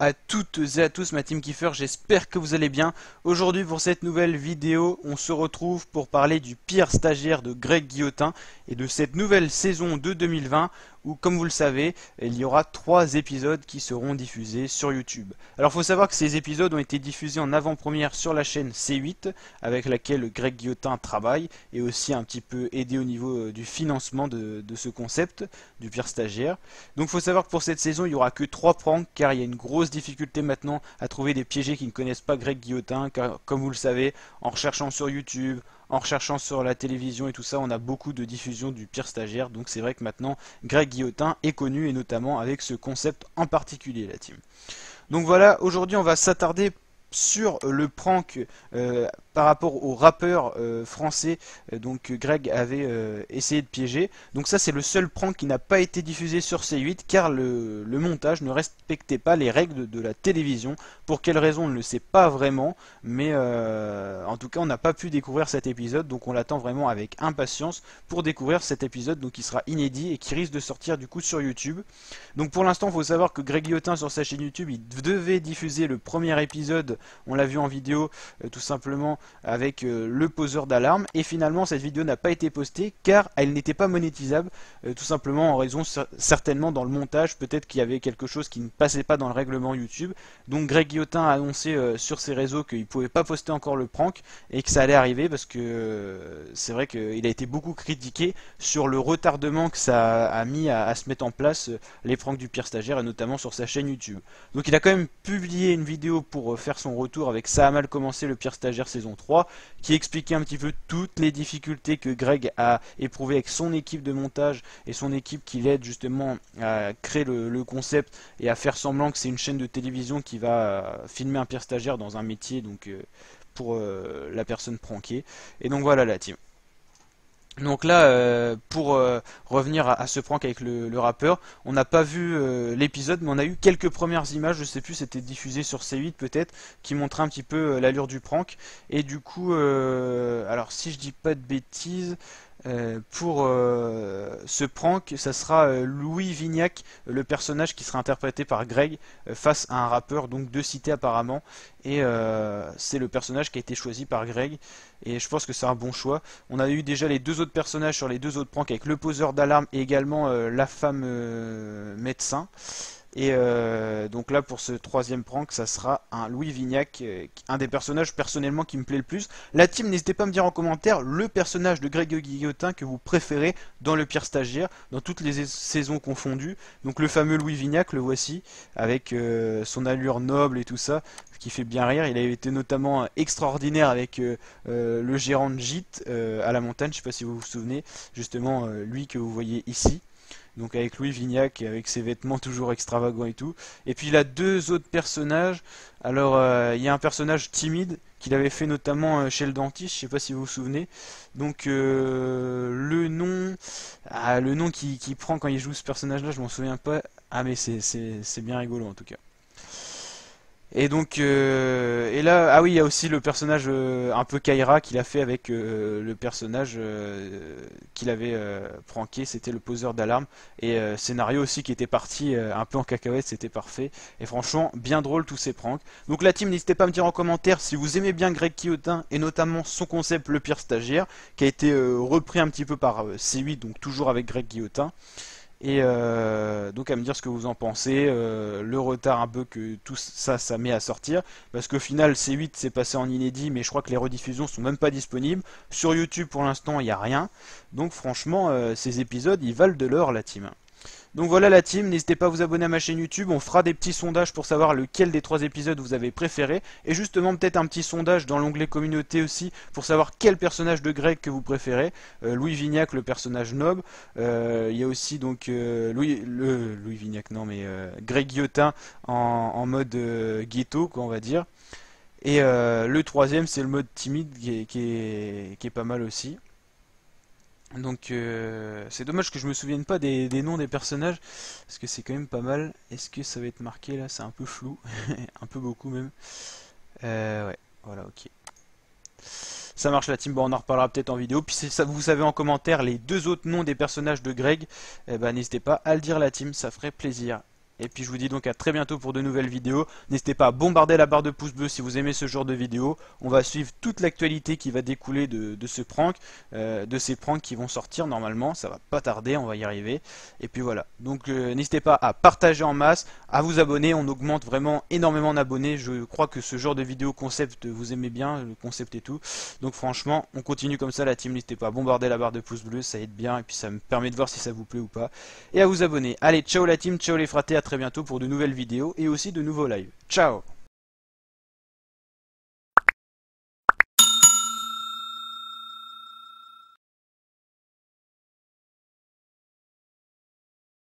à toutes et à tous ma team Kiefer, j'espère que vous allez bien. Aujourd'hui pour cette nouvelle vidéo, on se retrouve pour parler du pire stagiaire de Greg Guillotin et de cette nouvelle saison de 2020 où, comme vous le savez, il y aura 3 épisodes qui seront diffusés sur YouTube. Alors il faut savoir que ces épisodes ont été diffusés en avant-première sur la chaîne C8 avec laquelle Greg Guillotin travaille et aussi un petit peu aidé au niveau du financement de ce concept du pire stagiaire. Donc il faut savoir que pour cette saison il n'y aura que 3 pranks car il y a une grosse difficulté maintenant à trouver des piégés qui ne connaissent pas Greg Guillotin car comme vous le savez, en recherchant sur YouTube, en recherchant sur la télévision et tout ça, on a beaucoup de diffusion du pire stagiaire. Donc c'est vrai que maintenant Greg Guillotin est connu et notamment avec ce concept en particulier la team. Donc voilà, aujourd'hui on va s'attarder sur le prank par rapport au rappeur français donc Greg avait essayé de piéger. Donc ça c'est le seul prank qui n'a pas été diffusé sur C8 car le montage ne respectait pas les règles de la télévision. Pour quelle raison on ne le sait pas vraiment, mais en tout cas on n'a pas pu découvrir cet épisode, donc on l'attend vraiment avec impatience pour découvrir cet épisode donc qui sera inédit et qui risque de sortir du coup sur YouTube. Donc pour l'instant il faut savoir que Greg Guillotin sur sa chaîne YouTube il devait diffuser le premier épisode, on l'a vu en vidéo tout simplement avec le poseur d'alarme et finalement cette vidéo n'a pas été postée car elle n'était pas monétisable tout simplement en raison certainement dans le montage, peut-être qu'il y avait quelque chose qui ne passait pas dans le règlement YouTube. Donc Greg Guillotin a annoncé sur ses réseaux qu'il ne pouvait pas poster encore le prank et que ça allait arriver parce que c'est vrai qu'il a été beaucoup critiqué sur le retardement que ça a mis à se mettre en place les pranks du pire stagiaire et notamment sur sa chaîne YouTube. Donc il a quand même publié une vidéo pour faire son retour avec Ça a mal commencé le pire stagiaire saison 3 qui expliquait un petit peu toutes les difficultés que Greg a éprouvées avec son équipe de montage et son équipe qui l'aide justement à créer le concept et à faire semblant que c'est une chaîne de télévision qui va filmer un pire stagiaire dans un métier donc pour la personne prankée. Et donc voilà la team. Donc là, pour revenir à ce prank avec le rappeur, on n'a pas vu l'épisode, mais on a eu quelques premières images, je sais plus, c'était diffusé sur C8 peut-être, qui montraient un petit peu l'allure du prank. Et du coup, alors si je dis pas de bêtises, pour ce prank, ça sera Louis Vignac, le personnage qui sera interprété par Greg, face à un rappeur, donc de Cité apparemment. Et c'est le personnage qui a été choisi par Greg. Et je pense que c'est un bon choix. On a eu déjà les deux autres personnages sur les deux autres pranks avec le poseur d'alarme et également la femme médecin. Et donc là pour ce troisième prank ça sera un Louis Vignac, un des personnages personnellement qui me plaît le plus. La team, n'hésitez pas à me dire en commentaire le personnage de Greg Guillotin que vous préférez dans le pire stagiaire, dans toutes les saisons confondues. Donc le fameux Louis Vignac, le voici, avec son allure noble et tout ça, qui fait bien rire. Il a été notamment extraordinaire avec le gérant de gîte à la montagne, je sais pas si vous vous souvenez, justement lui que vous voyez ici. Donc avec Louis Vignac, avec ses vêtements toujours extravagants et tout. Et puis il a deux autres personnages. Alors il y a un personnage timide qu'il avait fait notamment chez le dentiste, je sais pas si vous vous souvenez. Donc le nom qu'il prend quand il joue ce personnage-là, je m'en souviens pas. Ah mais c'est bien rigolo en tout cas. Et donc, et là, ah oui, il y a aussi le personnage un peu Kaira qu'il a fait avec le personnage qu'il avait pranké, c'était le poseur d'alarme. Et scénario aussi qui était parti un peu en cacahuète, c'était parfait. Et franchement, bien drôle tous ces pranks. Donc la team, n'hésitez pas à me dire en commentaire si vous aimez bien Greg Guillotin et notamment son concept le pire stagiaire, qui a été repris un petit peu par C8, donc toujours avec Greg Guillotin. Et donc à me dire ce que vous en pensez, le retard un peu que tout ça, ça met à sortir, parce qu'au final C8 c'est passé en inédit, mais je crois que les rediffusions sont même pas disponibles. Sur YouTube pour l'instant il n'y a rien, donc franchement ces épisodes ils valent de l'or la team. Donc voilà la team, n'hésitez pas à vous abonner à ma chaîne YouTube, on fera des petits sondages pour savoir lequel des 3 épisodes vous avez préféré, et justement peut-être un petit sondage dans l'onglet communauté aussi, pour savoir quel personnage de Greg que vous préférez. Louis Vignac, le personnage noble, il y a aussi donc Louis Vignac, non mais Greg Guillotin en mode ghetto quoi on va dire. Et le troisième c'est le mode timide qui est pas mal aussi. Donc c'est dommage que je me souvienne pas des noms des personnages parce que c'est quand même pas mal. Est-ce que ça va être marqué là? C'est un peu flou, un peu beaucoup même. Ouais, voilà, ok. Ça marche la team, bon on en reparlera peut-être en vidéo. Puis si ça, vous savez en commentaire les deux autres noms des personnages de Greg, eh ben, n'hésitez pas à le dire la team, ça ferait plaisir. Et puis je vous dis donc à très bientôt pour de nouvelles vidéos. N'hésitez pas à bombarder la barre de pouces bleus si vous aimez ce genre de vidéos. On va suivre toute l'actualité qui va découler de ce prank, de ces pranks qui vont sortir normalement. Ça va pas tarder, on va y arriver. Et puis voilà. Donc n'hésitez pas à partager en masse, à vous abonner. On augmente vraiment énormément d'abonnés. Je crois que ce genre de vidéo concept vous aimez bien, le concept et tout. Donc franchement, on continue comme ça la team. N'hésitez pas à bombarder la barre de pouces bleus, ça aide bien et puis ça me permet de voir si ça vous plaît ou pas. Et à vous abonner. Allez, ciao la team, ciao les fratés, à très bientôt pour de nouvelles vidéos et aussi de nouveaux lives. Ciao!